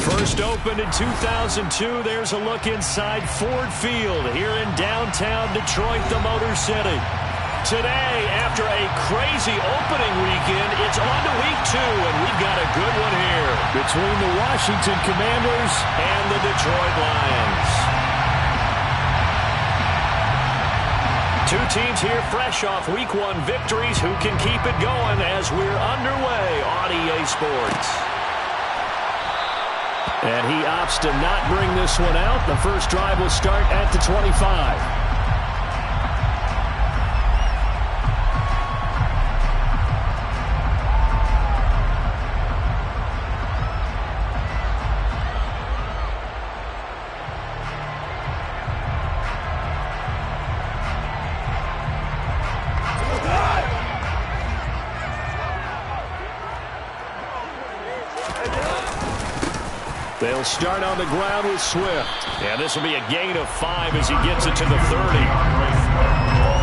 First opened in 2002, there's a look inside Ford Field here in downtown Detroit, the Motor City. Today, after a crazy opening weekend, it's on to week 2, and we've got a good one here between the Washington Commanders and the Detroit Lions. Two teams here fresh off week 1 victories who can keep it going as we're underway on EA Sports. And he opts to not bring this one out. The first drive will start at the 25. They'll start on the ground with Swift. And this will be a gain of 5 as he gets it to the 30.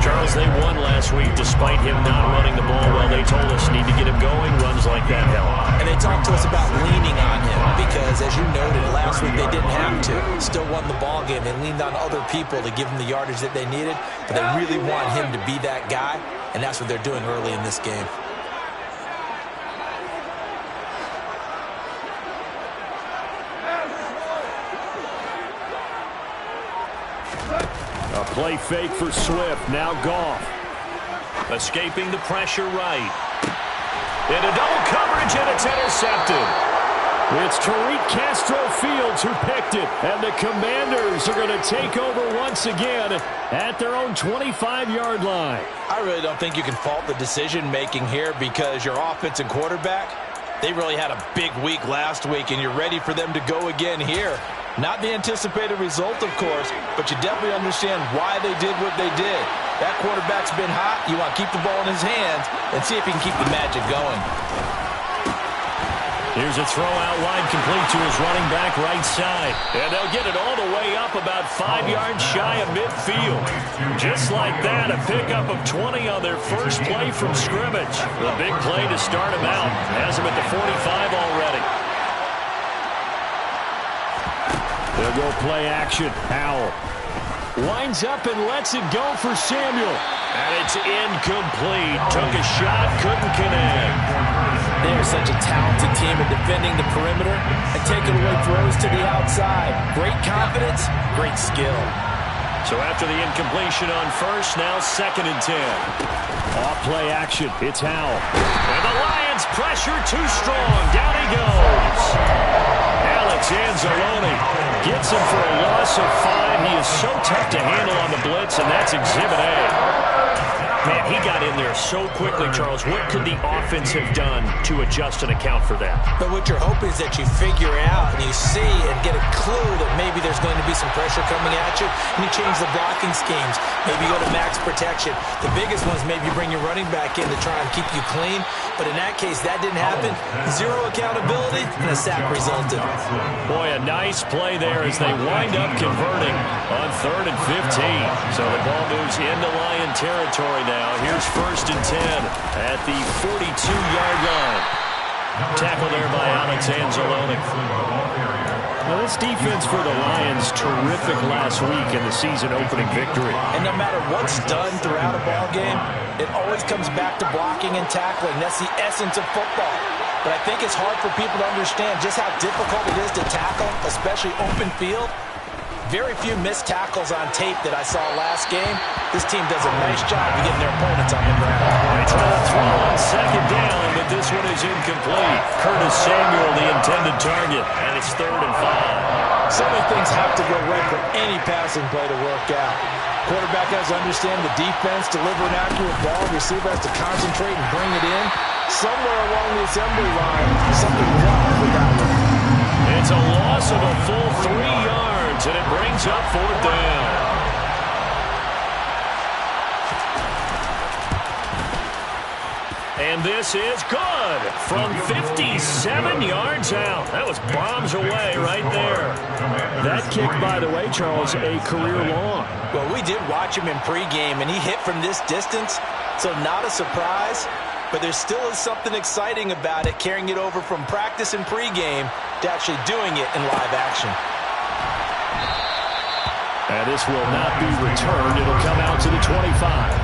Charles, they won last week despite him not running the ball well. They told us need to get him going. Runs like that help. And they talked to us about leaning on him because, as you noted, last week they didn't have to. Still won the ball game. They leaned on other people to give them the yardage that they needed. But they really want him to be that guy, and that's what they're doing early in this game. A play fake for Swift. Now Goff. Escaping the pressure right. Into double coverage, and it's intercepted. It's Tariq Castro-Fields who picked it. And the Commanders are going to take over once again at their own 25-yard line. I really don't think you can fault the decision-making here because your offense and quarterback, they really had a big week last week, and you're ready for them to go again here. Not the anticipated result, of course, but you definitely understand why they did what they did. That quarterback's been hot. You want to keep the ball in his hands and see if he can keep the magic going. Here's a throw out wide, complete to his running back right side. And they'll get it all the way up about 5 yards shy of midfield. Just like that, a pickup of 20 on their first play from scrimmage. The big play to start him out. Has him at the 45 already. They'll go play action. Howell winds up and lets it go for Samuel. And it's incomplete. Took a shot, couldn't connect. They're such a talented team at defending the perimeter and taking away throws to the outside. Great confidence, great skill. So after the incompletion on first, now 2nd and 10. Off play action. It's Howell. And the Lions pressure too strong. Down he goes. Alex Anzalone gets him for a loss of 5. He is so tough to handle on the blitz, and that's Exhibit A. Man, he got in there so quickly, Charles. What could the offense have done to adjust and account for that? But what you're hoping is that you figure out and you see and get a clue that maybe there's going to be some pressure coming at you, and you change the blocking schemes. Maybe you go to max protection. The biggest one is maybe you bring your running back in to try and keep you clean. But in that case, that didn't happen. Zero accountability, and a sack resulted. Boy, a nice play there as they wind up converting on 3rd and 15. So the ball moves into Lion territory now. Here's 1st and 10 at the 42-yard line. Tackle there by Alex Anzalone. Now, this defense for the Lions, terrific last week in the season-opening victory. And no matter what's done throughout a ball game, it always comes back to blocking and tackling. That's the essence of football. But I think it's hard for people to understand just how difficult it is to tackle, especially open field. Very few missed tackles on tape that I saw last game. This team does a nice job of getting their opponents on the ground. They try to throw on 2nd down, but this one is incomplete. Curtis Samuel, the intended target, and it's 3rd and 5. So many things have to go right for any passing play to work out. Quarterback has to understand the defense, deliver an accurate ball. Receiver has to concentrate and bring it in. Somewhere along the assembly line, something wrong with that one. It's a loss of a full 3 yards, and it brings up 4th down. And this is good from 57 yards out. That was bombs away right there. That kick, by the way, Charles, a career long. Well, we did watch him in pregame, and he hit from this distance, so not a surprise. but there still is something exciting about it, carrying it over from practice and pregame to actually doing it in live action. And this will not be returned. It'll come out to the 25.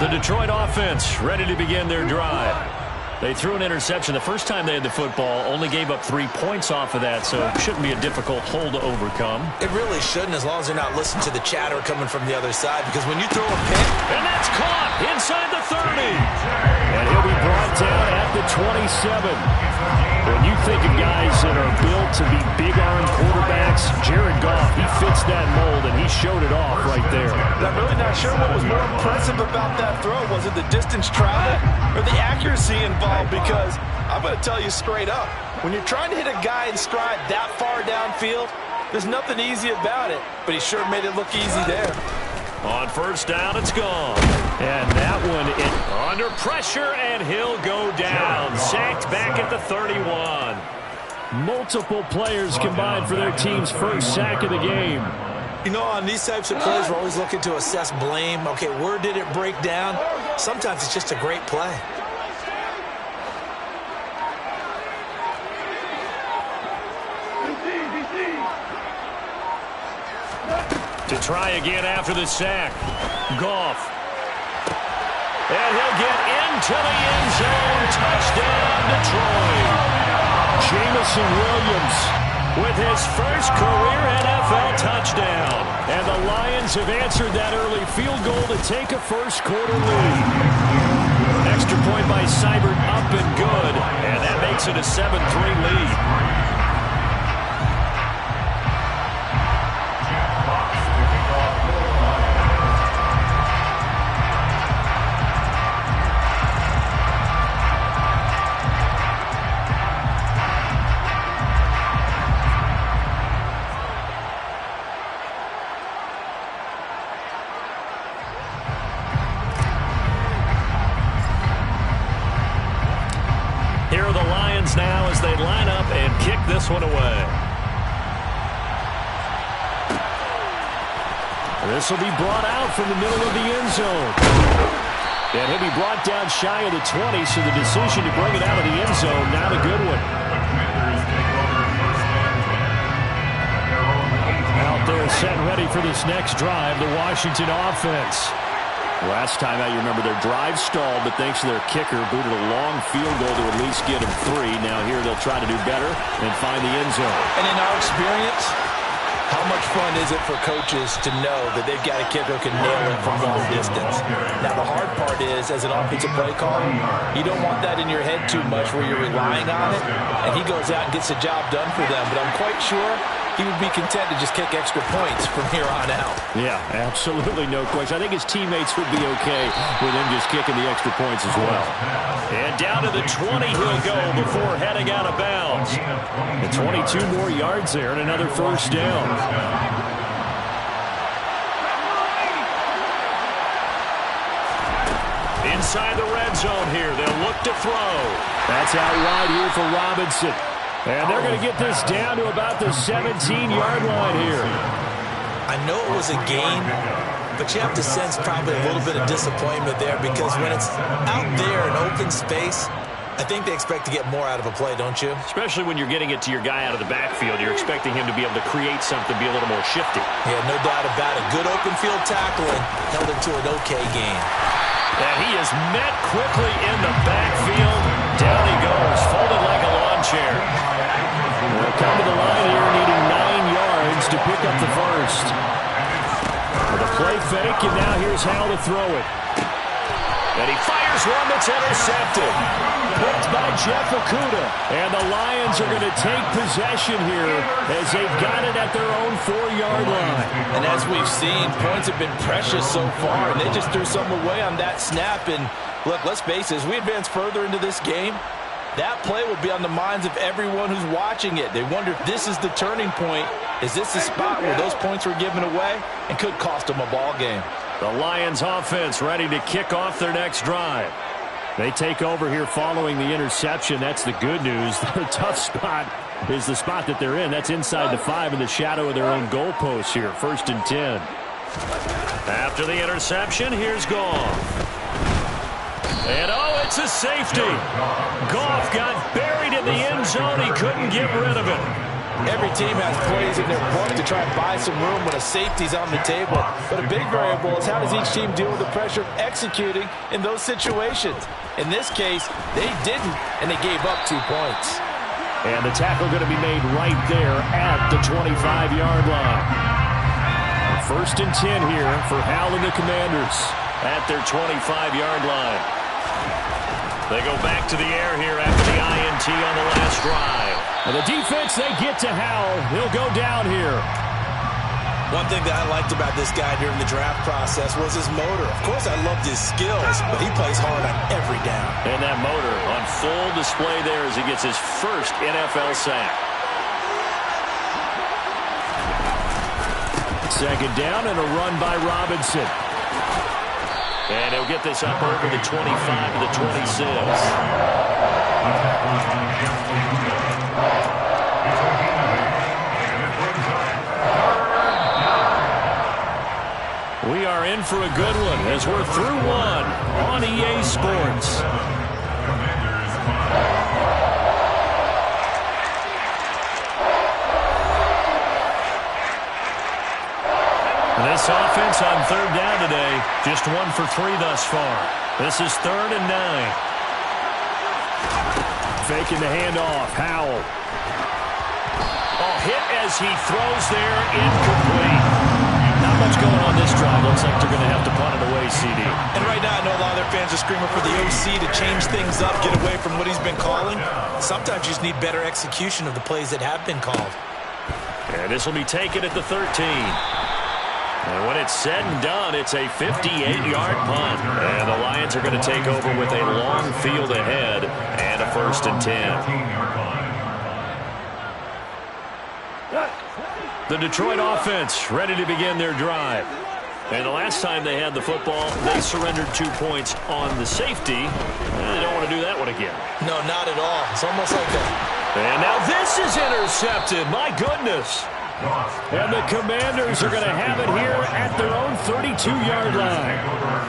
The Detroit offense ready to begin their drive. They threw an interception the first time they had the football, only gave up 3 points off of that, so it shouldn't be a difficult hole to overcome. It really shouldn't, as long as they're not listening to the chatter coming from the other side, because when you throw a pick... And that's caught inside the 30. And he'll be brought down at the 27. When you think of guys that are built to be big-armed quarterbacks, Jared Goff, he fits that mold, and he showed it off right there. I'm really not sure what was more impressive about that throw. Was it the distance traveled or the accuracy involved? Because I'm going to tell you straight up, when you're trying to hit a guy in stride that far downfield, there's nothing easy about it, but he sure made it look easy there. On first down, it's gone. And that one under pressure, and he'll go down. Sacked back at the 31. Multiple players combined for their team's first sack of the game. You know, on these types of plays, we're always looking to assess blame. Okay, where did it break down? Sometimes it's just a great play. To try again after the sack. Goff. And he'll get into the end zone. Touchdown, Detroit. Jameson Williams with his first career NFL touchdown. And the Lions have answered that early field goal to take a first quarter lead. Extra point by Seibert, up and good. And that makes it a 7-3 lead. Here are the Lions now as they line up and kick this one away. This will be brought out from the middle of the end zone. And he'll be brought down shy of the 20, so the decision to bring it out of the end zone, not a good one. Out there set and ready for this next drive, the Washington offense. Last time out, you remember their drive stalled, but thanks to their kicker, booted a long field goal to at least get them 3. Now here they'll try to do better and find the end zone. And in our experience, how much fun is it for coaches to know that they've got a kicker who can nail it from long distance? Now, the hard part is, as an offensive play caller, you don't want that in your head too much where you're relying on it, and he goes out and gets the job done for them. But I'm quite sure he would be content to just kick extra points from here on out. Yeah, absolutely no question. I think his teammates would be okay with him just kicking the extra points as well. And down to the 20 he'll go before heading out of bounds. And 22 more yards there and another first down. Inside the red zone here, they'll look to throw. That's out wide here for Robinson. And they're going to get this down to about the 17-yard line here. I know it was a gain, but you have to sense probably a little bit of disappointment there, because when it's out there in open space, I think they expect to get more out of a play, don't you? Especially when you're getting it to your guy out of the backfield. You're expecting him to be able to create something, be a little more shifty. Yeah, no doubt about it. Good open field tackling held him to an okay gain. And he is met quickly in the backfield. Down he goes, folded like a lawn chair. They'll come to the line here, needing 9 yards to pick up the first. With a play fake, and now here's how to throw it. And he fires one that's intercepted. Picked by Jeff Okudah. And the Lions are going to take possession here as they've got it at their own 4-yard line. And as we've seen, points have been precious so far, and they just threw some away on that snap. And look, let's face it, as we advance further into this game, that play will be on the minds of everyone who's watching it. They wonder if this is the turning point. Is this the spot where those points were given away and could cost them a ball game? The Lions offense ready to kick off their next drive. They take over here following the interception. That's the good news. The tough spot is the spot that they're in. That's inside the 5 in the shadow of their own goalposts here. 1st and 10. After the interception, here's Goff. And, oh, it's a safety. Goff got buried in the end zone. He couldn't get rid of it. Every team has plays in their book to try and buy some room when a safety's on the table. But a big variable is how does each team deal with the pressure of executing in those situations. In this case, they didn't, and they gave up 2 points. And the tackle going to be made right there at the 25-yard line. 1st and 10 here for Howell and the Commanders at their 25-yard line. They go back to the air here after the INT on the last drive. And the defense, they get to Howell. He'll go down here. One thing that I liked about this guy during the draft process was his motor. Of course, I loved his skills, but he plays hard on every down. And that motor on full display there as he gets his first NFL sack. 2nd down and a run by Robinson. And he'll get this up over the 25 to the 26. We are in for a good one as we're through one on EA Sports. This offense on 3rd down today, just 1 for 3 thus far. This is 3rd and 9. Faking the handoff, Howell. Oh, hit as he throws there, incomplete. Not much going on this drive. Looks like they're going to have to punt it away, CD. And right now, I know a lot of their fans are screaming for the OC to change things up, get away from what he's been calling. Sometimes you just need better execution of the plays that have been called. And this will be taken at the 13. And when it's said and done, it's a 58-yard punt. And the Lions are going to take over with a long field ahead and a 1st and 10. The Detroit offense ready to begin their drive. And the last time they had the football, they surrendered 2 points on the safety. And they don't want to do that one again. No, not at all. It's almost like that. And now this is intercepted. My goodness. And the Commanders are going to have it here at their own 32-yard line.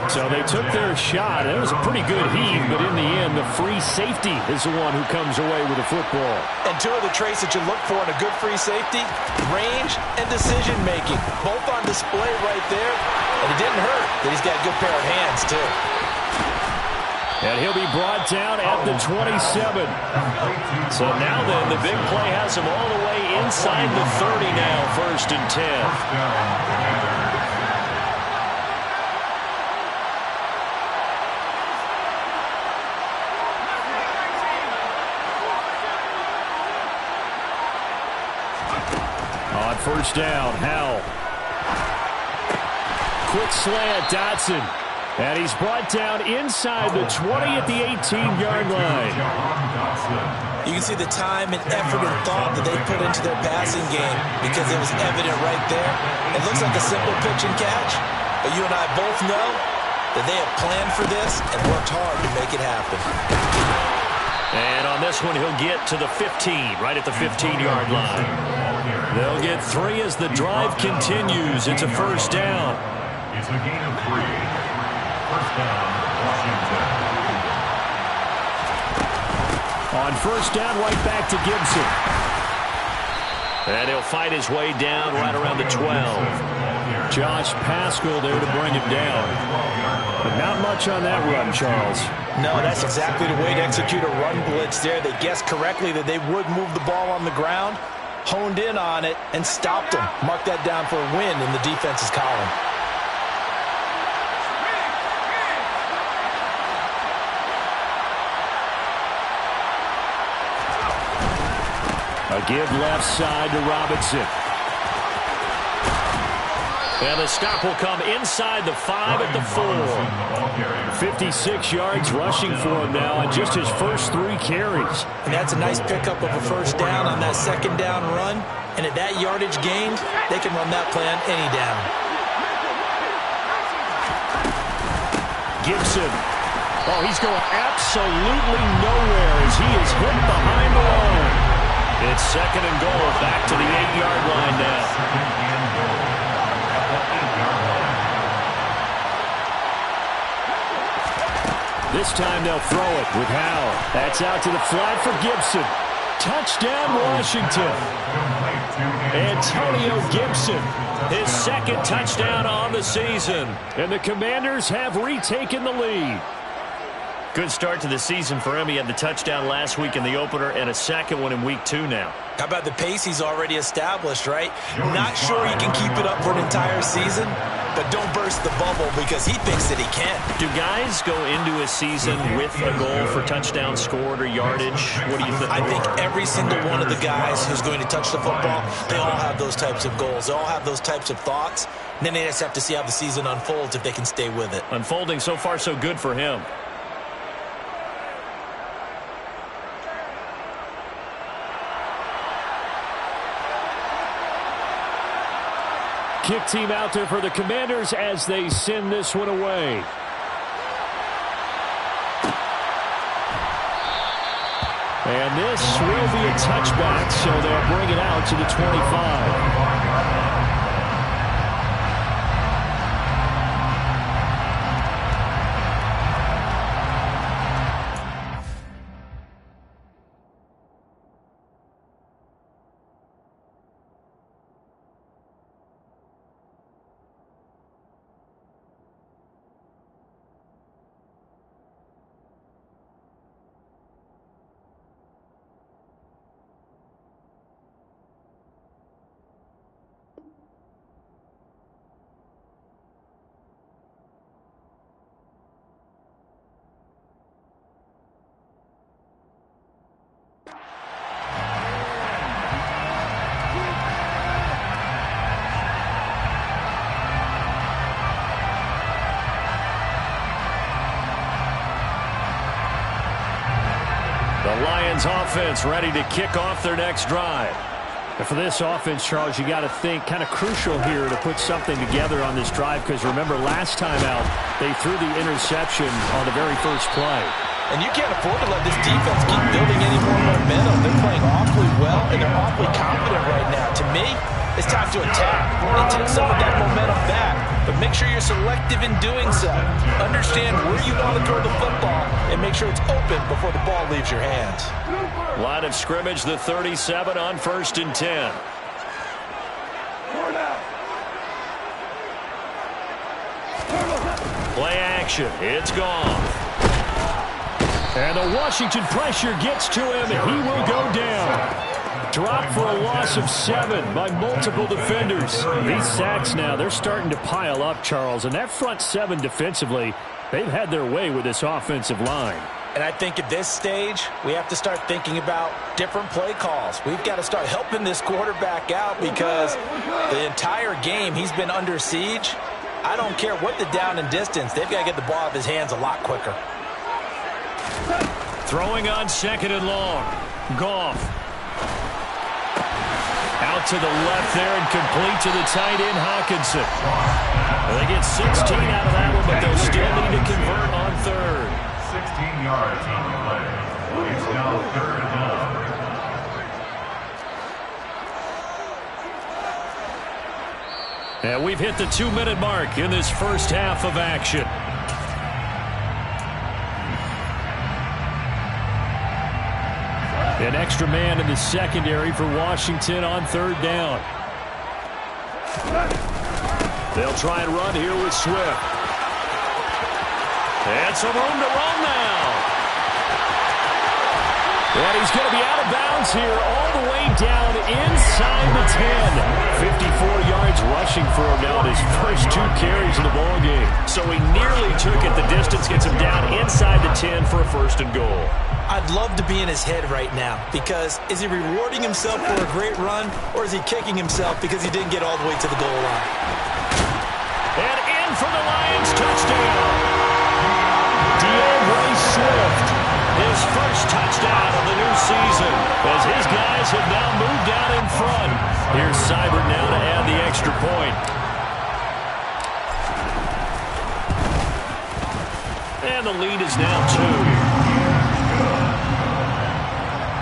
So they took their shot. It was a pretty good heave, but in the end, the free safety is the one who comes away with the football. And 2 of the traits that you look for in a good free safety, range and decision-making, both on display right there. And it didn't hurt that he's got a good pair of hands, too. And he'll be brought down at the 27. So now then, the big play has him all the way inside the 30 now, 1st and 10. On 1st down, Howell. Quick slant, Dotson. And he's brought down inside the 20 at the 18-yard line. You can see the time and effort and thought that they put into their passing game because it was evident right there. It looks like a simple pitch and catch, but you and I both know that they have planned for this and worked hard to make it happen. And on this one, he'll get to the 15, right at the 15-yard line. They'll get 3 as the drive continues. It's a 1st down. It's a gain of 3. First down, Washington. On 1st down, right back to Gibson. And he'll fight his way down right around the 12. Josh Paschal there to bring him down. But not much on that run, Charles. No, that's exactly the way to execute a run blitz there. They guessed correctly that they would move the ball on the ground, honed in on it, and stopped them. Mark that down for a win in the defense's column. A give left side to Robinson. And the stop will come inside the 5 at the 4. 56 yards rushing for him now on just his first 3 carries. And that's a nice pickup of a 1st down on that 2nd down run. And at that yardage gained, they can run that play on any down. Gibson Oh, he's going absolutely nowhere as he is hit behind the line. It's second and goal, back to the 8-yard line now. This time they'll throw it with Howell. That's out to the flat for Gibson. Touchdown, Washington. Antonio Gibson, his second touchdown on the season. And the Commanders have retaken the lead. Good start to the season for him. He had the touchdown last week in the opener and a second one in week 2 now. How about the pace he's already established, right? Not sure he can keep it up for an entire season, but don't burst the bubble because he thinks that he can. Do guys go into a season with a goal for touchdown scored or yardage? What do you think? I think every single one of the guys who's going to touch the football, they all have those types of goals. They all have those types of thoughts. And then they just have to see how the season unfolds if they can stay with it. Unfolding so far so good for him. Kick team out there for the Commanders as they send this one away. And this will be a touchback, so they'll bring it out to the 25. The Lions offense ready to kick off their next drive. And for this offense, Charles, you got to think kind of crucial here to put something together on this drive because remember last time out they threw the interception on the very first play. And you can't afford to let this defense keep building any more momentum. They're playing awfully well and they're awfully confident right now. To me, it's time to attack and take some of that momentum back. But make sure you're selective in doing so. Understand where you want to throw the football and make sure it's open before the ball leaves your hands. Line of scrimmage, the 37 on 1st and 10. Play action. It's gone. And the Washington pressure gets to him, and he will go down. Dropped for a loss of 7 by multiple defenders. These sacks now, they're starting to pile up, Charles. And that front 7 defensively, they've had their way with this offensive line. And I think at this stage, we have to start thinking about different play calls. We've got to start helping this quarterback out because the entire game he's been under siege. I don't care what the down and distance. They've got to get the ball out of his hands a lot quicker. Throwing on 2nd and long. Goff. Out to the left there and complete to the tight end, Hockenson. They get 16 out of that one, but they'll still need to convert on 3rd. 16 yards on the play. It's now 3rd and long. And we've hit the 2-minute mark in this first half of action. An extra man in the secondary for Washington on 3rd down. They'll try and run here with Swift. And some room to run now. And he's going to be out of bounds here all the way down inside the 10. 54 yards rushing for him now in his first 2 carries in the ballgame. So he nearly took it. The distance gets him down inside the 10 for a 1st and goal. I'd love to be in his head right now because is he rewarding himself for a great run or is he kicking himself because he didn't get all the way to the goal line? And in for the Lions touchdown. DeAndre Swift, his first touchdown of the new season as his guys have now moved out in front. Here's Seibert now to add the extra point. And And the lead is now 2.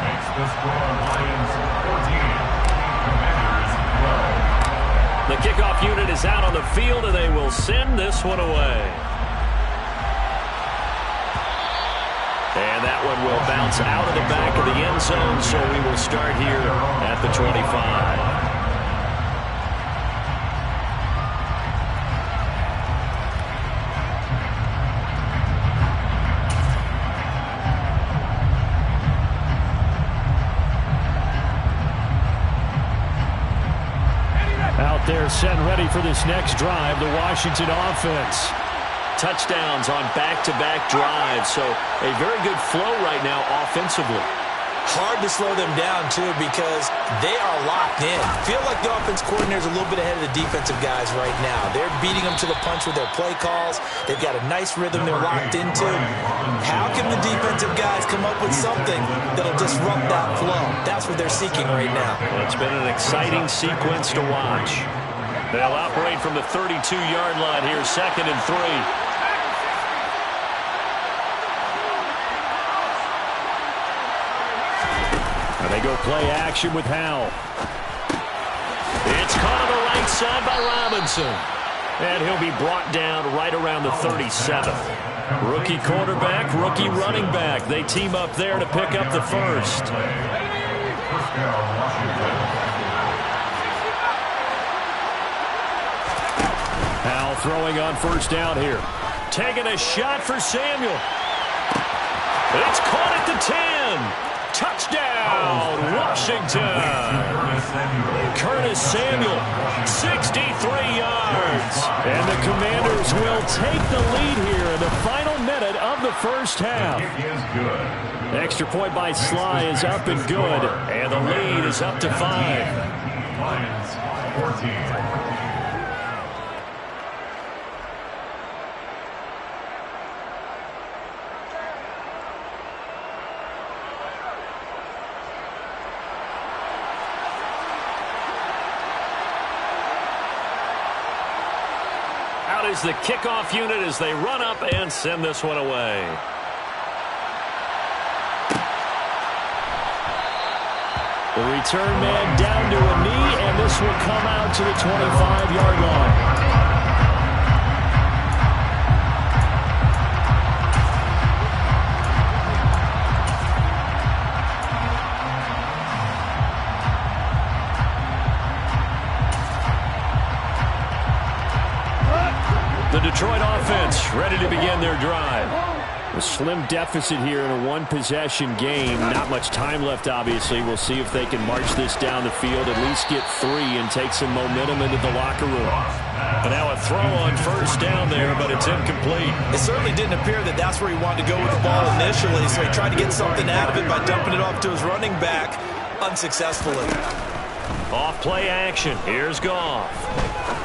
Makes the score Lions 14, Commanders 12. The kickoff unit is out on the field, and they will send this one away. And that one will bounce out of the back of the end zone, so we will start here at the 25. Out there set and ready for this next drive, the Washington offense. Touchdowns on back-to-back drives, so a very good flow right now offensively. Hard to slow them down, too, because they are locked in. Feel like the offense coordinator is a little bit ahead of the defensive guys right now. They're beating them to the punch with their play calls. They've got a nice rhythm they're locked into. How can the defensive guys come up with something that'll disrupt that flow? That's what they're seeking right now. It's been an exciting sequence to watch. They'll operate from the 32-yard line here, 2nd and 3. They go play action with Howell. It's caught on the right side by Robinson. And he'll be brought down right around the 37th. Rookie quarterback, rookie running back. They team up there to pick up the first. First down, Washington. Howell throwing on first down here. Taking a shot for Samuel. It's caught at the 10. Touchdown, Washington. Curtis Samuel, 63 yards. And the Commanders will take the lead here in the final minute of the first half. Extra point by Sly is up and good. And the lead is up to 5. Lions 14. Is the kickoff unit as they run up and send this one away. The return man down to a knee, and this will come out to the 25-yard line. The Detroit offense ready to begin their drive. A slim deficit here in a one-possession game. Not much time left, obviously. We'll see if they can march this down the field, at least get 3 and take some momentum into the locker room. And now a throw on first down there, but it's incomplete. It certainly didn't appear that that's where he wanted to go with the ball initially, so he tried to get something out of it by dumping it off to his running back unsuccessfully. Off play action. Here's Goff.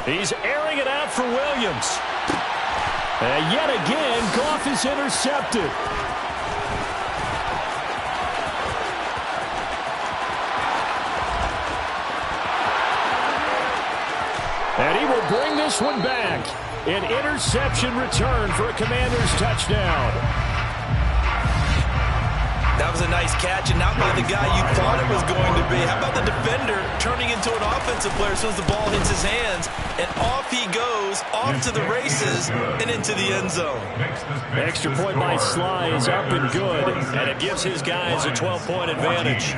He's airing it out for Williams. And yet again, Goff is intercepted. And he will bring this one back. An interception return for a Commanders touchdown. That was a nice catch, and not by the guy you thought it was going to be. How about the defender turning into an offensive player as soon as the ball hits his hands, and off he goes, off to the races, and into the end zone. Extra point by Sly is up and good, and it gives his guys a 12-point advantage.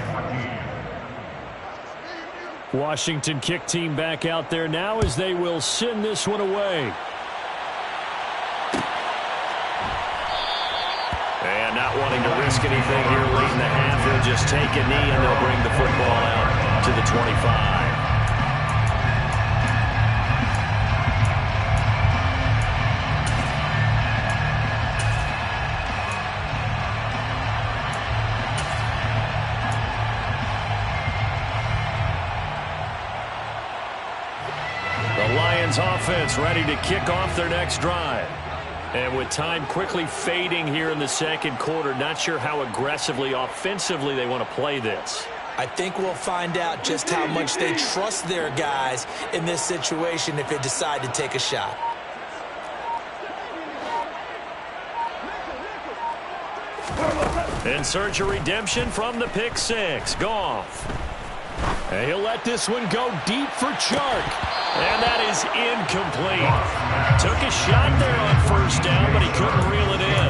Washington kick team back out there now as they will send this one away. And not wanting to risk anything here late in the half, they'll just take a knee and they'll bring the football out to the 25. The Lions offense ready to kick off their next drive. And with time quickly fading here in the second quarter, not sure how aggressively, offensively they want to play this. I think we'll find out just how much they trust their guys in this situation if they decide to take a shot. In search of redemption from the pick six. Goff. And he'll let this one go deep for Chark. And that is incomplete. Took a shot there on first down, but he couldn't reel it in.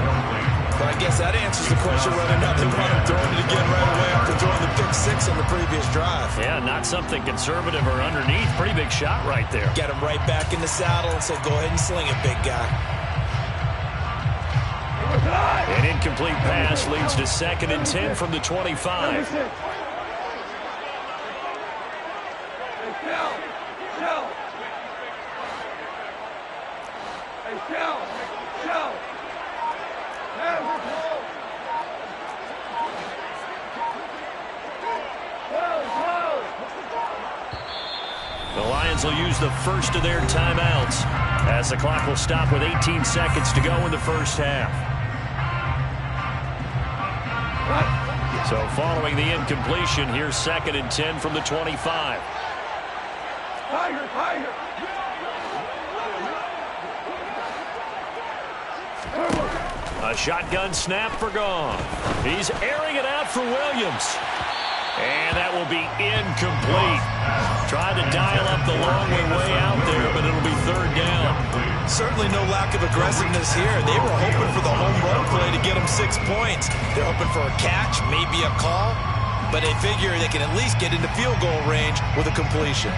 Well, I guess that answers the question whether or not they want him throwing it again right away after throwing the pick six on the previous drive. Yeah, not something conservative or underneath. Pretty big shot right there. Get him right back in the saddle and say, go ahead and sling it, big guy. An incomplete pass leads to 2nd and 10 from the 25. The Lions will use the first of their timeouts as the clock will stop with 18 seconds to go in the first half. So following the incompletion, here's 2nd and 10 from the 25. A shotgun snap for Goff. He's airing it out for Williams. And that will be incomplete. Tried to dial up the long way out there, but it'll be 3rd down. Certainly no lack of aggressiveness here. They were hoping for the home run play to get them 6 points. They're hoping for a catch, maybe a call, but they figure they can at least get into field goal range with a completion.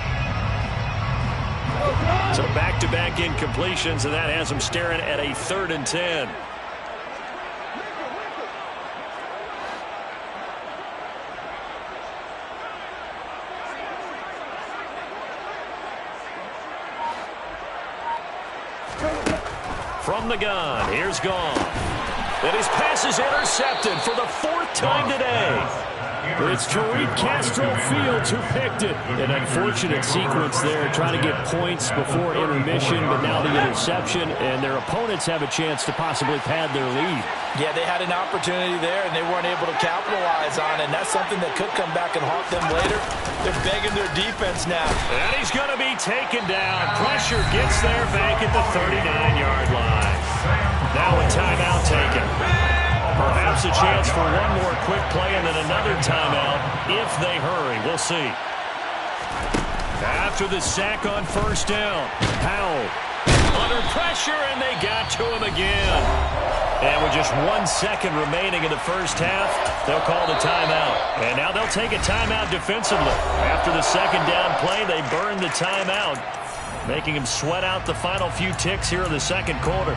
So back-to-back incompletions, and that has them staring at a 3rd and 10. From the gun, here's Goff. And his pass is intercepted for the 4th time today. It's Tariq Castro Fields who picked it. An unfortunate sequence there, trying to get points before intermission, but now the interception, and their opponents have a chance to possibly pad their lead. Yeah, they had an opportunity there, and they weren't able to capitalize on it, and that's something that could come back and haunt them later. They're begging their defense now. And he's going to be taken down. Pressure gets there back at the 39-yard line. Now a timeout taken. Perhaps a chance for one more quick play and then another timeout if they hurry. We'll see. After the sack on first down, Powell under pressure, and they got to him again. And with just 1 second remaining in the first half, they'll call the timeout. And now they'll take a timeout defensively. After the 2nd down play, they burn the timeout, making them sweat out the final few ticks here in the 2nd quarter.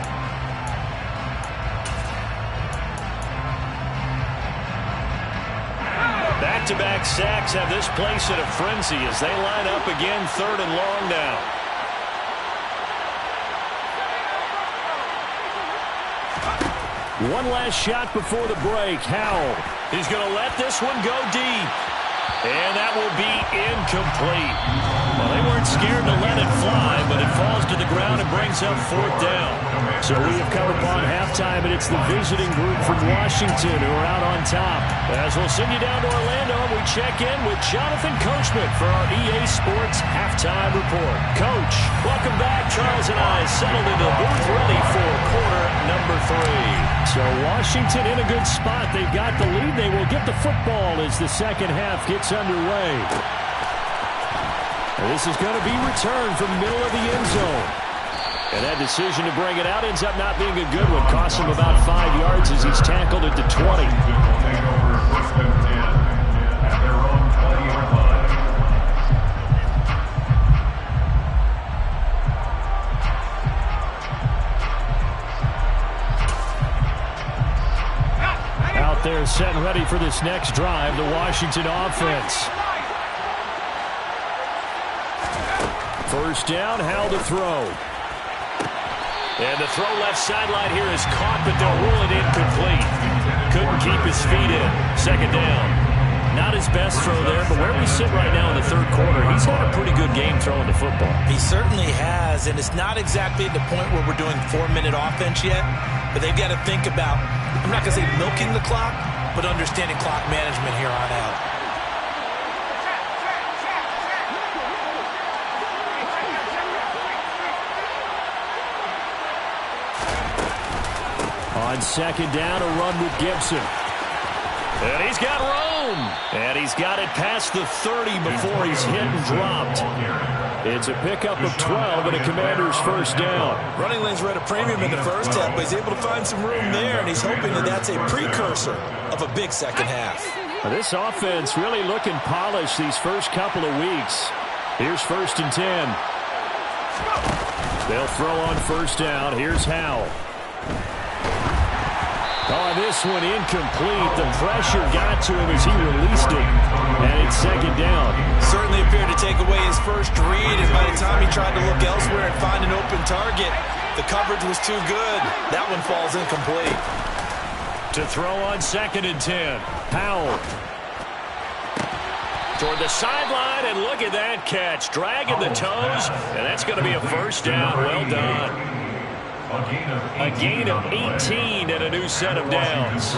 Back-to-back sacks have this place in a frenzy as they line up again 3rd and long now. One last shot before the break. Howell. He's going to let this one go deep. And that will be incomplete. Well, they weren't scared to let it fly, but it falls to the ground and brings up 4th down. So we have come upon halftime, and it's the visiting group from Washington who are out on top. As we'll send you down to Orlando, we check in with Jonathan Coachman for our EA Sports Halftime Report. Coach, welcome back. Charles and I settled into the booth ready for quarter number 3. So Washington in a good spot. They've got the lead. They will get the football as the 2nd half gets underway. And this is going to be returned from the middle of the end zone. And that decision to bring it out ends up not being a good one. Costs him about 5 yards as he's tackled at the 20. Take over 1st and 10 at their own 20-yard line. Out there set and ready for this next drive, the Washington offense. 1st down, Howell to throw. And the throw left sideline here is caught, but they'll rule it incomplete. Couldn't keep his feet in. 2nd down. Not his best throw there, but where we sit right now in the 3rd quarter, he's had a pretty good game throwing the football. He certainly has, and it's not exactly at the point where we're doing 4-minute offense yet, but they've got to think about, I'm not going to say milking the clock, but understanding clock management here on out. On On second down, a run with Gibson. And he's got room. And he's got it past the 30 before he's hit and dropped. It's a pickup of 12 and a Commander's first down. Running lanes were at a premium in the first half, but he's able to find some room there, and he's hoping that that's a precursor of a big second half. This offense really looking polished these first couple of weeks. Here's 1st and 10. They'll throw on first down. Here's Howell. Oh, this one incomplete. The pressure got to him as he released it. And it's second down. Certainly appeared to take away his first read, and by the time he tried to look elsewhere and find an open target, the coverage was too good. That one falls incomplete. To throw on 2nd and 10. Powell. Toward the sideline, and look at that catch. Dragging the toes, and that's going to be a first down. Well done. A gain of 18 and a new set of downs.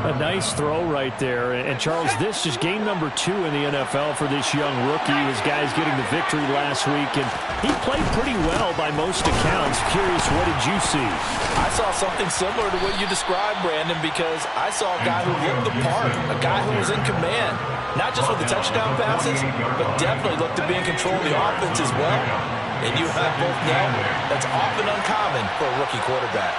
A nice throw right there. And Charles, this is game number 2 in the NFL for this young rookie. His guys getting the victory last week, and he played pretty well by most accounts. Curious, what did you see? I saw something similar to what you described, Brandon, because I saw a guy who looked the part, a guy who was in command, not just with the touchdown passes, but definitely looked to be in control of the offense as well. And you and I both know that's often uncommon for a rookie quarterback.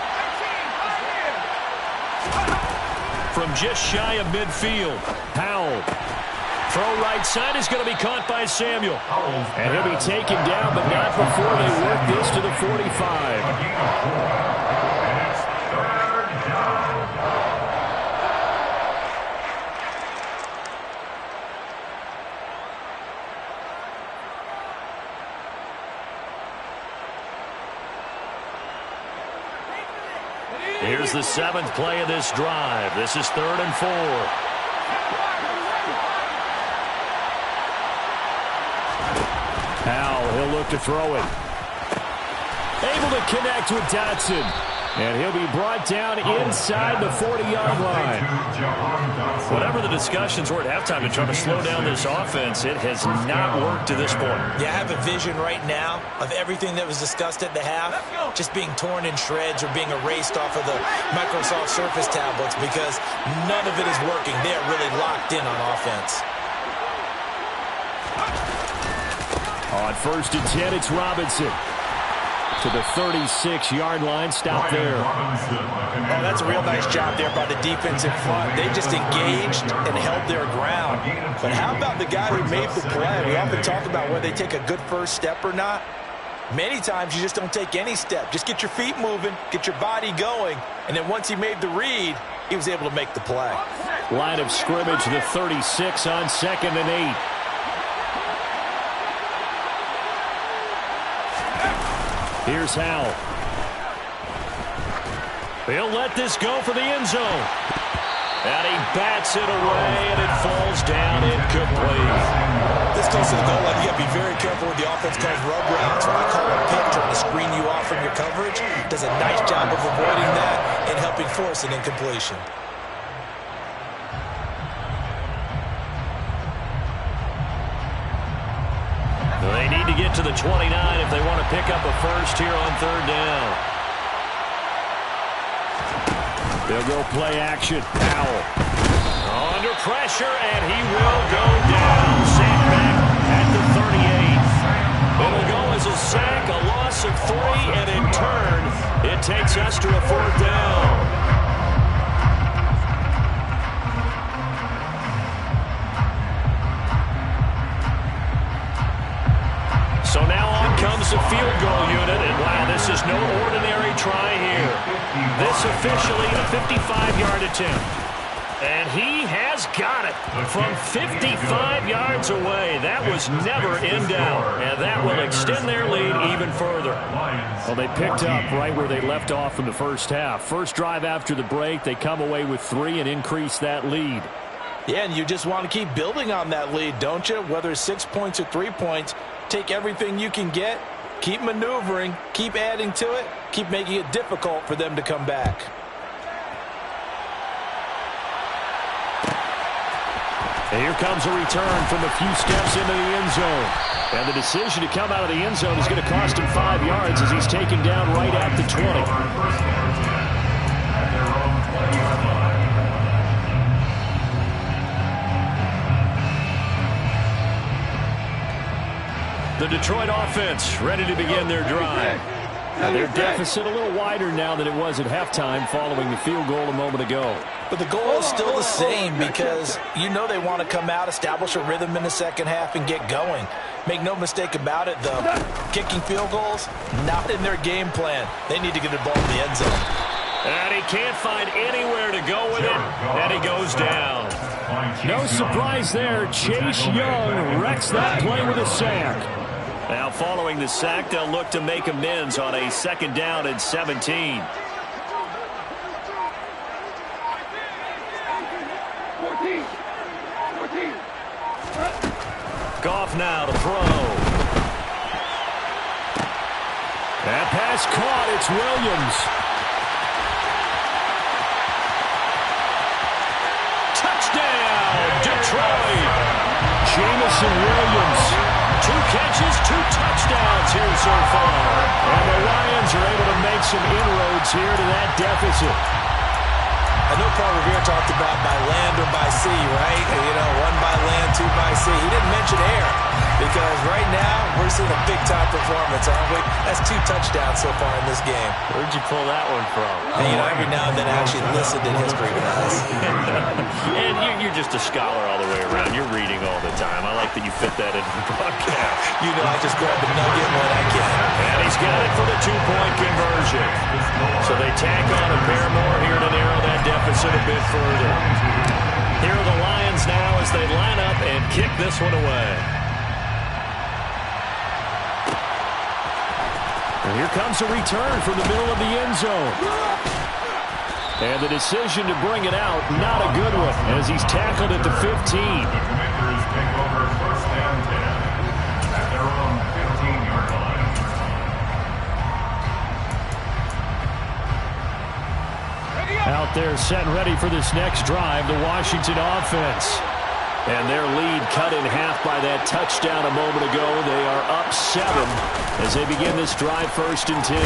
From just shy of midfield, Powell. Throw right side is going to be caught by Samuel. And he'll be taken down, but not before they work this to the 45. Here's the 7th play of this drive. This is 3rd and 4. Powell, he'll look to throw it. Able to connect with Dotson. And he'll be brought down inside the 40-yard line. Whatever the discussions were at halftime to try to slow down this offense, it has not worked to this point. Yeah, I have a vision right now of everything that was discussed at the half just being torn in shreds or being erased off of the Microsoft Surface tablets because none of it is working. They are really locked in on offense. On 1st and 10, it's Robinson. To the 36-yard line, stop there. Oh, that's a real nice job there by the defense in front. They just engaged and held their ground. But how about the guy who made the play? We often talk about whether they take a good first step or not. Many times you just don't take any step. Just get your feet moving, get your body going, and then once he made the read, he was able to make the play. Line of scrimmage, the 36 on 2nd and 8. Here's Howell. He'll let this go for the end zone. And he bats it away, and it falls down incomplete. This goes to the goal line. You got to be very careful with the offense calls rub routes. When I call a pick trying to screen you off from your coverage, does a nice job of avoiding that and helping force an incompletion. They need to get to the 29 if they want to pick up a first here on 3rd down. They'll go play action. Powell. Under pressure, and he will go down. Sacked back at the 38. It'll go as a sack, a loss of 3, and in turn, it takes us to a 4th down. So now on comes the field goal unit, and wow, this is no ordinary try here. This officially a 55-yard attempt. And he has got it from 55 yards away. That was never in doubt, and that will extend their lead even further. Well, they picked up right where they left off in the first half. First drive after the break, they come away with 3 and increase that lead. Yeah, and you just want to keep building on that lead, don't you? Whether it's 6 points or 3 points, take everything you can get, keep maneuvering, keep adding to it, keep making it difficult for them to come back. And here comes a return from a few steps into the end zone. And the decision to come out of the end zone is going to cost him 5 yards as he's taken down right at the 20. The Detroit offense ready to begin their drive. Now their deficit a little wider now than it was at halftime following the field goal a moment ago. But the goal is still the same because you know they want to come out, establish a rhythm in the second half, and get going. Make no mistake about it, though. Kicking field goals, not in their game plan. They need to get the ball in the end zone. And he can't find anywhere to go with it, and he goes down. No surprise there. Chase Young wrecks that play with a sack. Now following the sack, they'll look to make amends on a 2nd down and 17. Goff now to throw. That pass caught. It's Williams. Touchdown, Detroit. Jamison Williams. 2 catches, 2 touchdowns here so far. And the Lions are able to make some inroads here to that deficit. I know Paul Revere talked about by land or by sea, right? You know, 1 by land, 2 by sea. He didn't mention air because right now we're seeing a big-time performance, aren't we? That's 2 touchdowns so far in this game. Where'd you pull that one from? And, you know, every now and then I actually listened in history class. And you're just a scholar all the way around. You're reading all the time. I like that you fit that into the broadcast. You know, I just grab the nugget when I can. And he's got it for the 2-point conversion. So they tack on a pair more here to narrow that deficit a bit further. Here are the Lions now as they line up and kick this one away. And here comes a return from the middle of the end zone. And the decision to bring it out, not a good one, as he's tackled at the 15. The Commanders take over 1st and 10 at their own 15-yard line. Out there set and ready for this next drive, the Washington offense. And their lead cut in half by that touchdown a moment ago. They are up 7 as they begin this drive 1st and 10.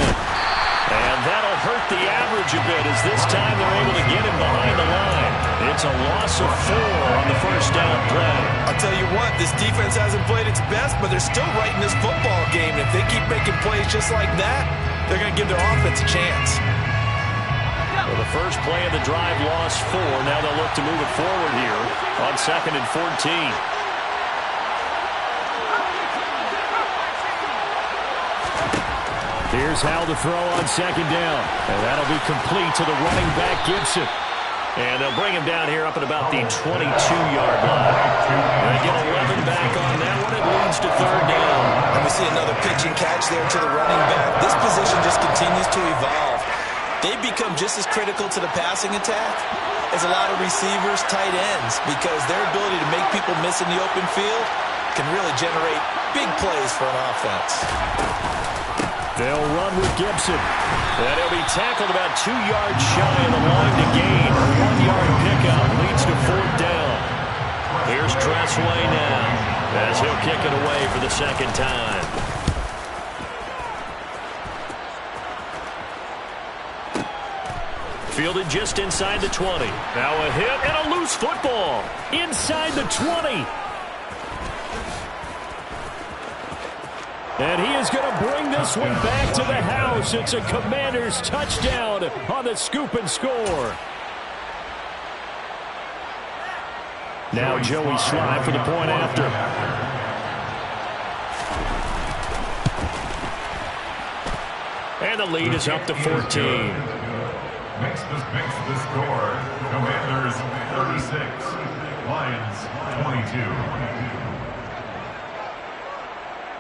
And that'll hurt the average a bit as this time they're able to get him behind the line. It's a loss of 4 on the 1st down play. I'll tell you what, this defense hasn't played its best, but they're still right in this football game. If they keep making plays just like that, they're going to give their offense a chance. Well, the first play of the drive lost 4. Now they'll look to move it forward here on 2nd and 14. Here's how to throw on 2nd down. And that'll be complete to the running back, Gibson. And they'll bring him down here up at about the 22-yard line. They get 11 back on that one. It leads to 3rd down. And we see another pitch and catch there to the running back. This position just continues to evolve. They've become just as critical to the passing attack as a lot of receivers, tight ends, because their ability to make people miss in the open field can really generate big plays for an offense. They'll run with Gibson. And he'll be tackled about 2 yards shy of the line to gain. A 1-yard pickup leads to 4th down. Here's Tressway now as he'll kick it away for the 2nd time. Fielded just inside the 20. Now a hit and a loose football inside the 20. And he is going to bring this one back to the house. It's a Commanders touchdown on the scoop and score. Now Joey Slye for the point after. And the lead is up to 14. Makes the score. Commanders 36, Lions 22.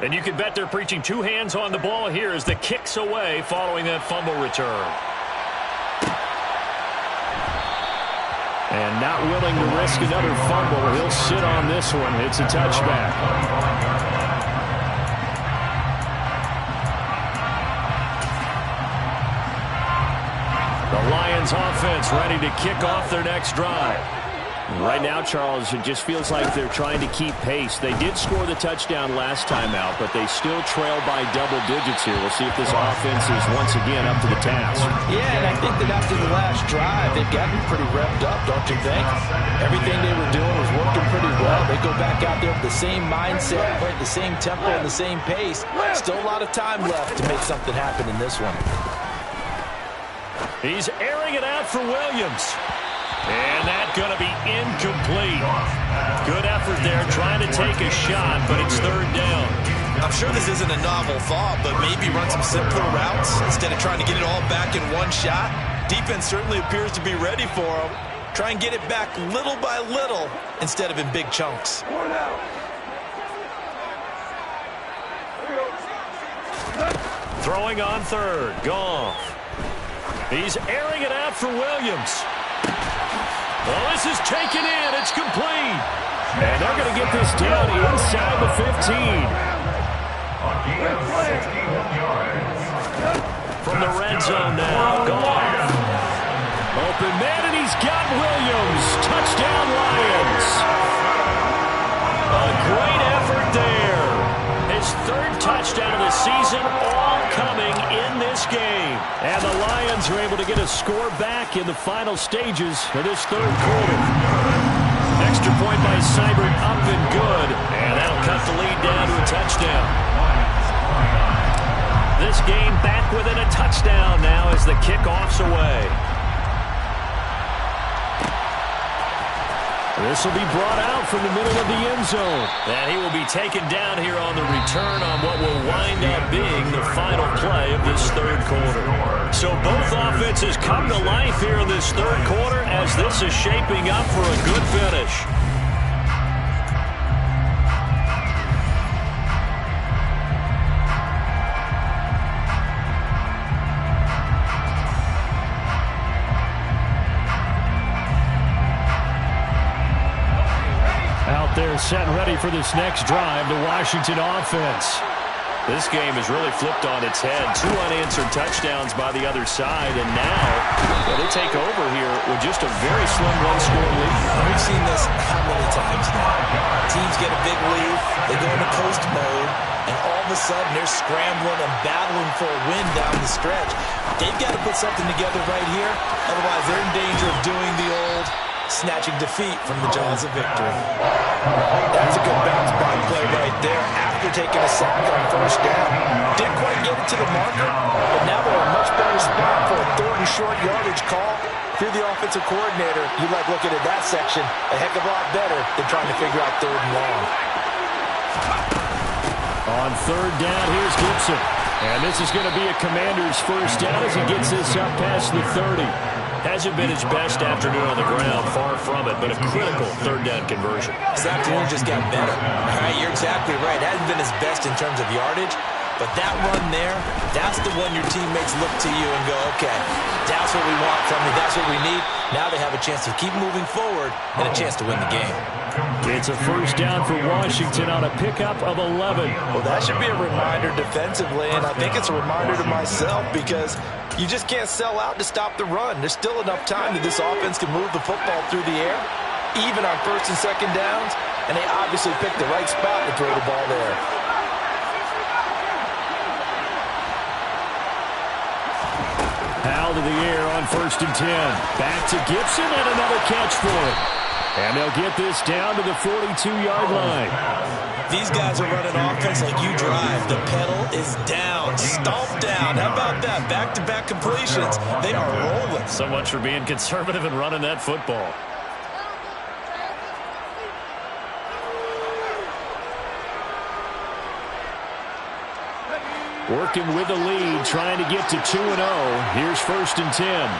And you can bet they're preaching 2 hands on the ball here as the kick's away following that fumble return. And not willing to risk another fumble, he'll sit on this one. It's a touchback. The Lions offense ready to kick off their next drive. Right now, Charles, it just feels like they're trying to keep pace. They did score the touchdown last time out, but they still trail by double digits here. We'll see if this offense is once again up to the task. Yeah, and I think that after the last drive, they've gotten pretty revved up, don't you think? Everything they were doing was working pretty well. They go back out there with the same mindset, play at the same tempo and the same pace. Still a lot of time left to make something happen in this one. He's airing it out for Williams. And that's going to be incomplete. Good effort there trying to take a shot, but it's third down. I'm sure this isn't a novel thought, but maybe run some simpler routes instead of trying to get it all back in one shot. Defense certainly appears to be ready for him. Try and get it back little by little instead of in big chunks. Throwing on third. Goff. He's airing it out for Williams. Well, this is taken in. It's complete. And they're going to get this down inside the 15. From the red zone now. Goff. Open man, and he's got Williams. Touchdown, Lions. A great effort there. His third touchdown of the season, all coming in this game. And the Lions are able to get a score back in the final stages of this third quarter. Extra point by Seibert up and good. And that'll cut the lead down to a touchdown. This game back within a touchdown now as the kickoff's away. This will be brought out from the middle of the end zone. And he will be taken down here on the return on what will wind up being the final play of this third quarter. So both offenses come to life here in this third quarter as this is shaping up for a good finish. They're set and ready for this next drive, the Washington offense. This game has really flipped on its head. 2 unanswered touchdowns by the other side, and now they take over here with just a very slim one-score lead. We've seen this how many times now? Teams get a big lead, they go into coast mode, and all of a sudden they're scrambling and battling for a win down the stretch. They've got to put something together right here, otherwise they're in danger of doing the old snatching defeat from the jaws of victory. That's a good bounce back play right there after taking a sack on first down. Didn't quite get it to the marker, but now they're in a much better spot for a third and short yardage call. If you're the offensive coordinator, you like looking at that section a heck of a lot better than trying to figure out third and long. On third down, here's Gibson. And this is going to be a Commander's first down as he gets this up past the 30. Hasn't been his best afternoon on the ground, far from it, but a critical third down conversion. This afternoon just got better. All right, you're exactly right. Hasn't been his best in terms of yardage, but that run there, that's the one your teammates look to you and go, okay, that's what we want from you, that's what we need. Now they have a chance to keep moving forward and a chance to win the game. It's a first down for Washington on a pickup of 11. Well, that should be a reminder defensively, and I think it's a reminder to myself because you just can't sell out to stop the run. There's still enough time that this offense can move the football through the air, even on first and second downs, and they obviously picked the right spot to throw the ball there. Howell to the air on first and 10. Back to Gibson and another catch for him. And they'll get this down to the 42-yard line. These guys are running offense like you drive. The pedal is down, stomp down. How about that? Back-to-back completions. They are rolling. So much for being conservative and running that football. Working with the lead, trying to get to 2-0. Here's first and 10.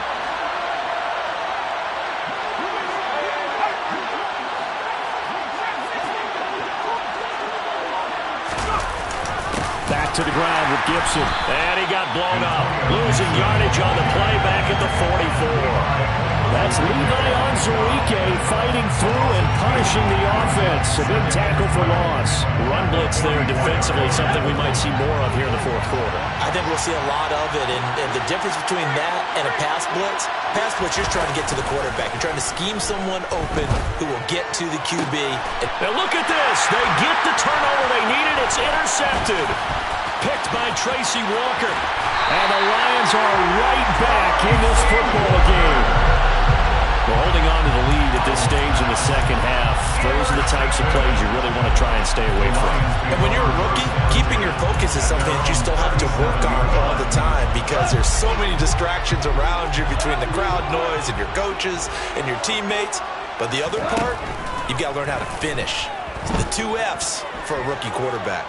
Back to the ground with Gibson. And he got blown up. Losing yardage on the play back at the 44. That's Levi Onwuzurike fighting through and punishing the offense. A big tackle for loss. Run blitz there defensively, something we might see more of here in the fourth quarter. I think we'll see a lot of it, and the difference between that and a pass blitz, you're trying to get to the quarterback. You're trying to scheme someone open who will get to the QB. Now look at this. They get the turnover they needed. It's intercepted. Picked by Tracy Walker. And the Lions are right back in this football game. We're holding on to the lead at this stage in the second half. Those are the types of plays you really want to try and stay away from. And when you're a rookie, keeping your focus is something that you still have to work on all the time because there's so many distractions around you between the crowd noise and your coaches and your teammates. But the other part, you've got to learn how to finish. It's the 2 F's for a rookie quarterback.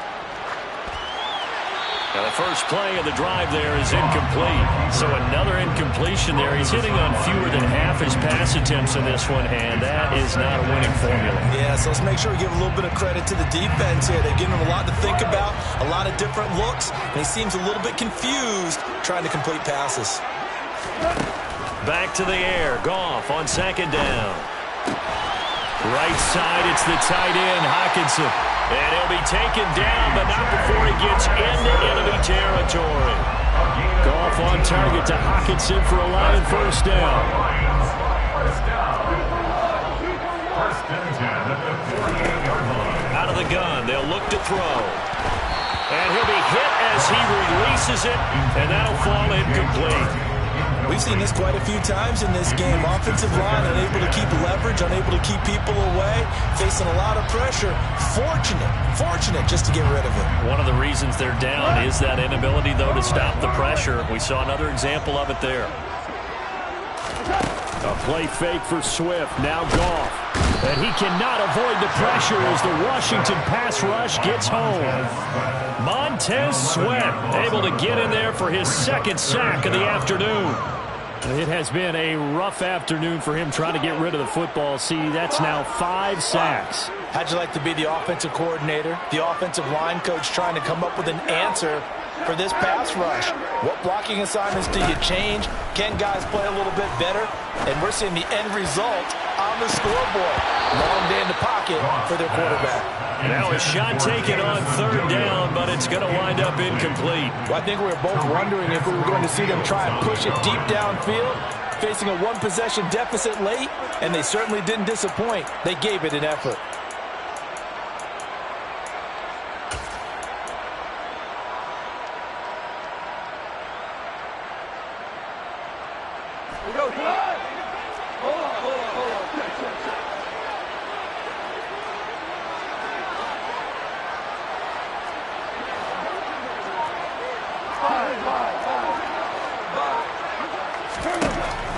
Now the first play of the drive there is incomplete. So another incompletion there. He's hitting on fewer than half his pass attempts in this one, and that is not a winning formula. Yeah, so let's make sure we give a little bit of credit to the defense here. They've given him a lot to think about, a lot of different looks, and he seems a little bit confused trying to complete passes. Back to the air. Goff on second down. Right side, it's the tight end, Hockenson. And he'll be taken down, but not before he gets into enemy territory. Goff on target to Hockenson for a Lion first down. Out of the gun, they'll look to throw. And he'll be hit as he releases it, and that'll fall incomplete. We've seen this quite a few times in this game. Offensive line unable to keep leverage, unable to keep people away, facing a lot of pressure. Fortunate just to get rid of it. One of the reasons they're down is that inability, though, to stop the pressure. We saw another example of it there. A play fake for Swift. Now Goff. And he cannot avoid the pressure as the Washington pass rush gets home. Montez Sweat able to get in there for his second sack of the afternoon. It has been a rough afternoon for him trying to get rid of the football. See, that's now 5 sacks. How'd you like to be the offensive coordinator, the offensive line coach trying to come up with an answer for this pass rush? What blocking assignments do you change? Can guys play a little bit better? And we're seeing the end result on the scoreboard. Long day in the pocket for their quarterback. Now a shot taken on third down, but it's going to wind up incomplete. Well, I think we were both wondering if we were going to see them try and push it deep downfield, facing a one-possession deficit late, and they certainly didn't disappoint. They gave it an effort.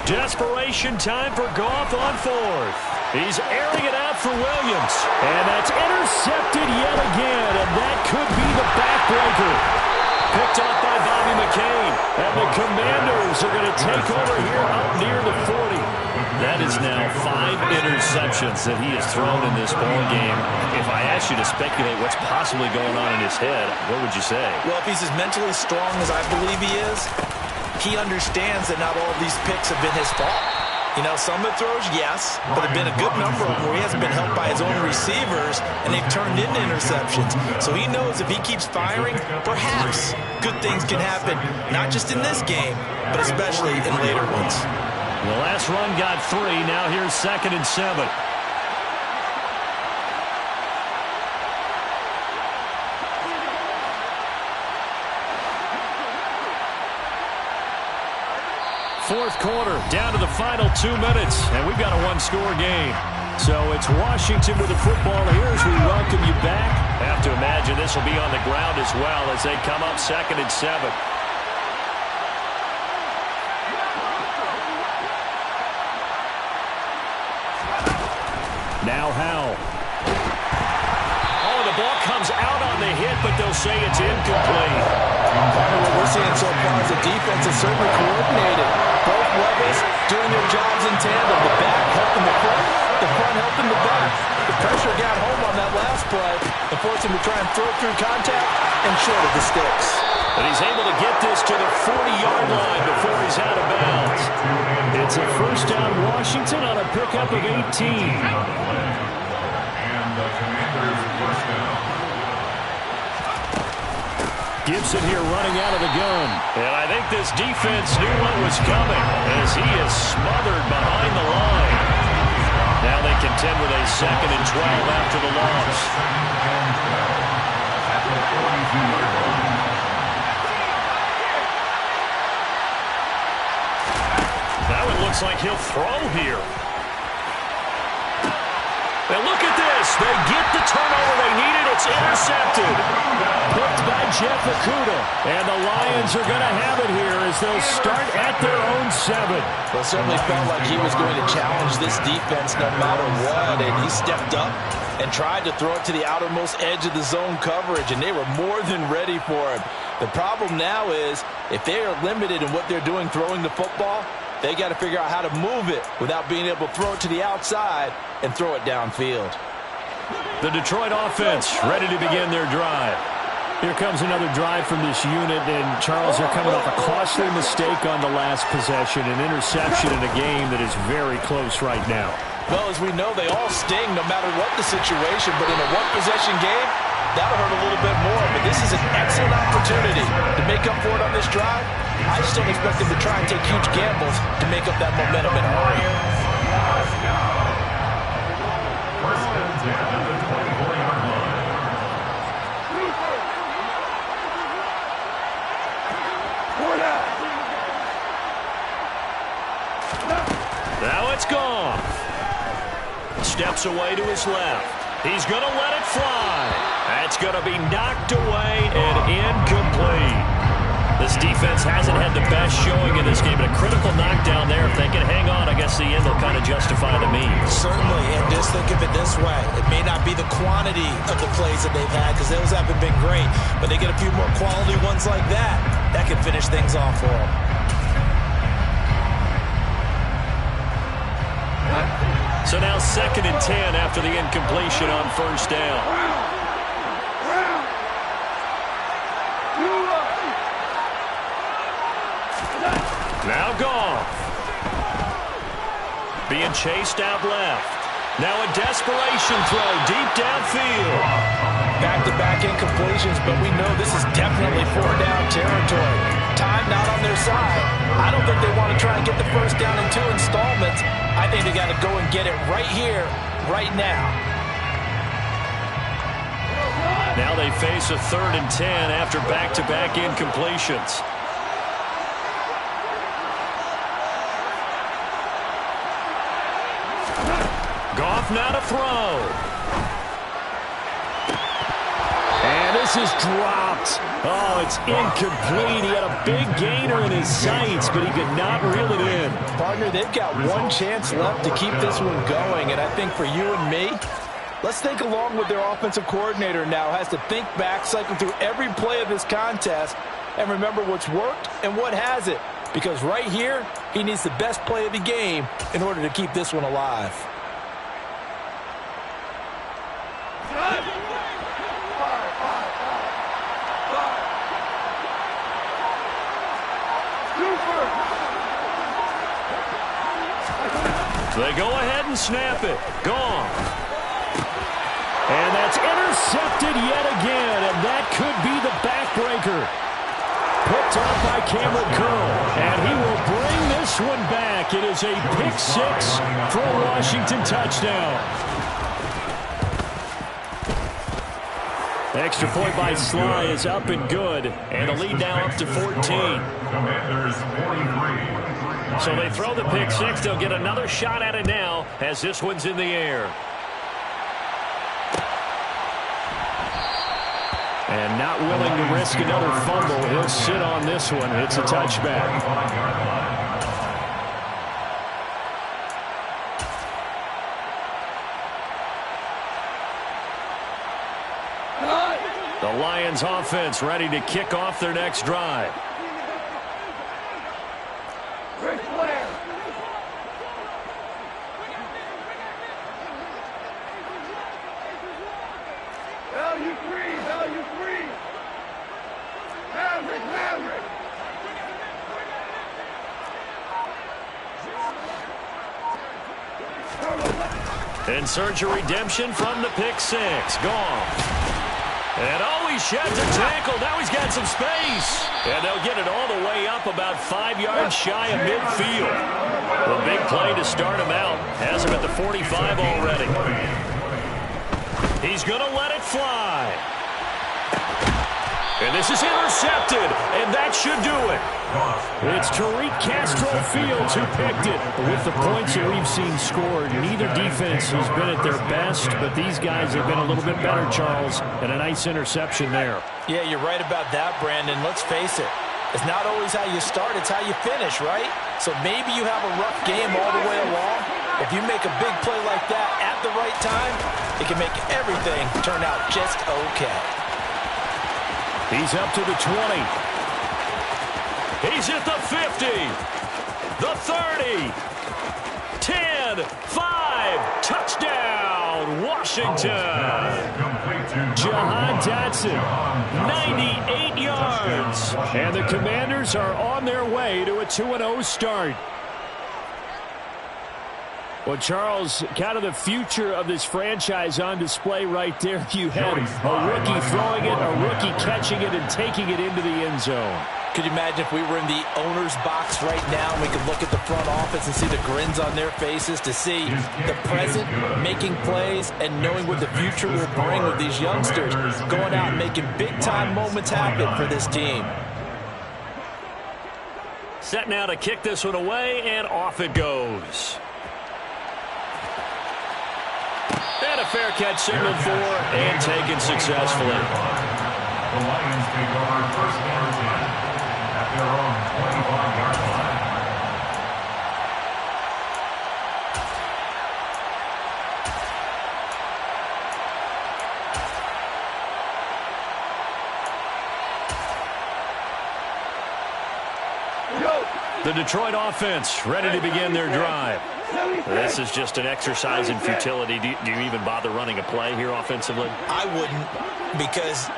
Desperation time for Goff on fourth. He's airing it out for Williams. And that's intercepted yet again, and that could be the backbreaker. Picked off by Bobby McCain. And the Commanders are going to take over here up near the 40. That is now 5 interceptions that he has thrown in this ball game. If I asked you to speculate what's possibly going on in his head, what would you say? Well, if he's as mentally strong as I believe he is, he understands that not all of these picks have been his fault. You know, some of the throws, yes, but there have been a good number of them where he hasn't been helped by his own receivers, and they've turned into interceptions. So he knows if he keeps firing, perhaps good things can happen, not just in this game, but especially in later ones. The last run got 3. Now here's 2nd and 7. Fourth quarter, down to the final 2 minutes, and we've got a one-score game. So it's Washington with the football here as we welcome you back. Have to imagine this will be on the ground as well as they come up 2nd and 7. Now Howell. Oh, the ball comes out on the hit, but they'll say it's incomplete. What we're seeing so far is the defense is certainly coordinated. Both levels doing their jobs in tandem. The back helping the front helping the back. The pressure got home on that last play and forced him to try and throw through contact and short of the sticks. But he's able to get this to the 40-yard line before he's out of bounds. It's It's a first down Washington on a pickup of 18. And the Commanders first down. Gibson here running out of the gun. And I think this defense knew what was coming as he is smothered behind the line. Now they contend with a 2nd and 12 after the loss. At the 42-yard line. Now it looks like he'll throw here. And look at this. They get the turnover they needed. It's intercepted. Picked by Jeff Okudah. And the Lions are going to have it here as they'll start at their own 7. Well, it certainly felt like he was going to challenge this defense no matter what. And he stepped up and tried to throw it to the outermost edge of the zone coverage. And they were more than ready for him. The problem now is if they are limited in what they're doing throwing the football, they got to figure out how to move it without being able to throw it to the outside and throw it downfield. The Detroit offense ready to begin their drive. Here comes another drive from this unit, and Charles, they're coming off a costly mistake on the last possession, an interception in a game that is very close right now. Well, as we know, they all sting no matter what the situation, but in a one-possession game, that'll hurt a little bit more. But this is an excellent opportunity to make up for it on this drive. I just don't expect them to try and take huge gambles to make up that momentum in a hurry. First and 10 at the 24-yard line. Now it's gone. Steps away to his left. He's going to let it fly. That's going to be knocked away and incomplete. This defense hasn't had the best showing in this game, but a critical knockdown there. If they can hang on, I guess the end will kind of justify the means. Certainly, and just think of it this way. It may not be the quantity of the plays that they've had because those haven't been great, but they get a few more quality ones like that. That can finish things off for them. So now 2nd and 10 after the incompletion on first down. Now Goff. Being chased out left. Now a desperation throw deep downfield. Back-to-back incompletions, but we know this is definitely 4-down territory. Time not on their side. I don't think they want to try and get the first down in 2 installments. I think they got to go and get it right here, right now. Now they face a 3rd and 10 after back-to-back incompletions. Goff now to throw. And this is dropped. Oh, it's incomplete. He had a big gainer in his sights, but he could not reel it in. Partner, they've got one chance left to keep this one going, and I think for you and me, let's think along with their offensive coordinator now. Has to think back, cycle through every play of this contest, and remember what's worked and what hasn't. Because right here, he needs the best play of the game in order to keep this one alive. They go ahead and snap it. Gone. And that's intercepted yet again, and that could be the backbreaker. Picked off by Cameron Curl, and he will bring this one back. It is a pick 6 for a Washington touchdown. Extra point by Sly is up and good, and the lead now up to 14. Commanders 43. So they throw the pick 6. They'll get another shot at it now as this one's in the air. And not willing to risk another fumble. He'll sit on this one. It's a touchback. The Lions offense ready to kick off their next drive. And search a redemption from the pick six. Gone. And he sheds a tackle. Now he's got some space. And they'll get it all the way up about 5 yards shy of midfield. A big play to start him out. Has him at the 45 already. He's going to let it fly. And this is intercepted, and that should do it. It's Tariq Castro Fields who picked it. With the points that we've seen scored, neither defense has been at their best, but these guys have been a little bit better, Charles, and a nice interception there. Yeah, you're right about that, Brandon. Let's face it. It's not always how you start, it's how you finish, right? So maybe you have a rough game all the way along. If you make a big play like that at the right time, it can make everything turn out just okay. He's up to the 20. He's at the 50. The 30. 10. 5. Touchdown, Washington. Jahan Dotson, 98 yards. And the Commanders are on their way to a 2-0 start. Well, Charles, kind of the future of this franchise on display right there. You had a rookie throwing it, a rookie catching it, and taking it into the end zone. Could you imagine if we were in the owner's box right now and we could look at the front office and see the grins on their faces, to see the present making plays and knowing what the future will bring with these youngsters going out and making big-time moments happen for this team. Set now to kick this one away, and off it goes. And a fair catch signaled for and taken successfully. The Lions take over first and 10 at their own 25-yard line. The Detroit offense ready to begin their drive. This is just an exercise in futility. Do you even bother running a play here offensively? I wouldn't, because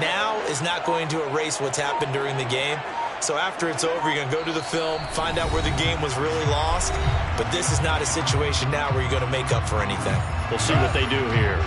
now is not going to erase what's happened during the game. So after it's over, you're going to go to the film, find out where the game was really lost. But this is not a situation now where you're going to make up for anything. We'll see what they do here.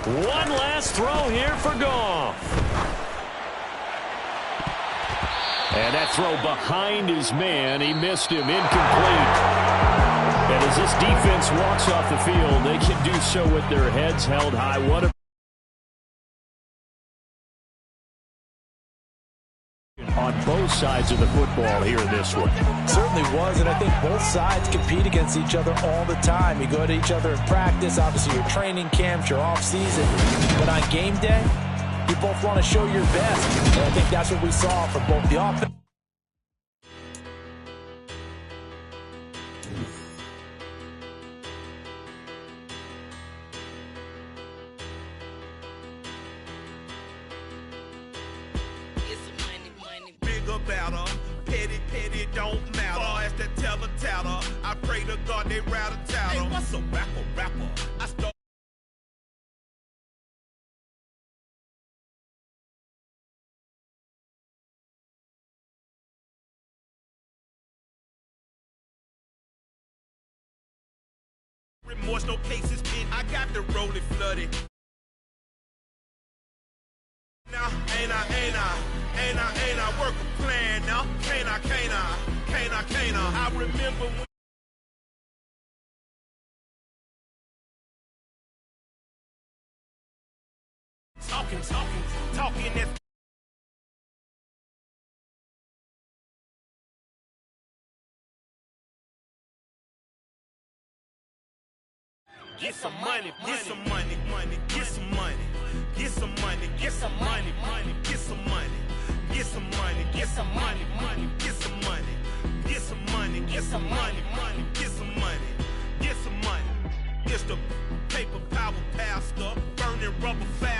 One last throw here for Goff. And that throw behind his man, he missed him, incomplete. And as this defense walks off the field, they can do so with their heads held high. What a on both sides of the football here in this one. Certainly was, and I think both sides compete against each other all the time. You go to each other in practice, obviously your training camps, your off-season, but on game day, you both want to show your best, and I think that's what we saw from both the offense. Petty don't matter. Far as that tell a tattle, I pray to God they rattle tattle. Hey, what's a rapper? I start. Remorse, no cases pinned. I got the rolling flooded. Now, ain't I work a plan now? Can't I? I remember when talking that. Get some money, get some money, get some money. Get some money, get some money, get some money, get some money, get some money, get some money, get some money, get some money, get some money, get some money. It's the paper power pastor, burning rubber fast.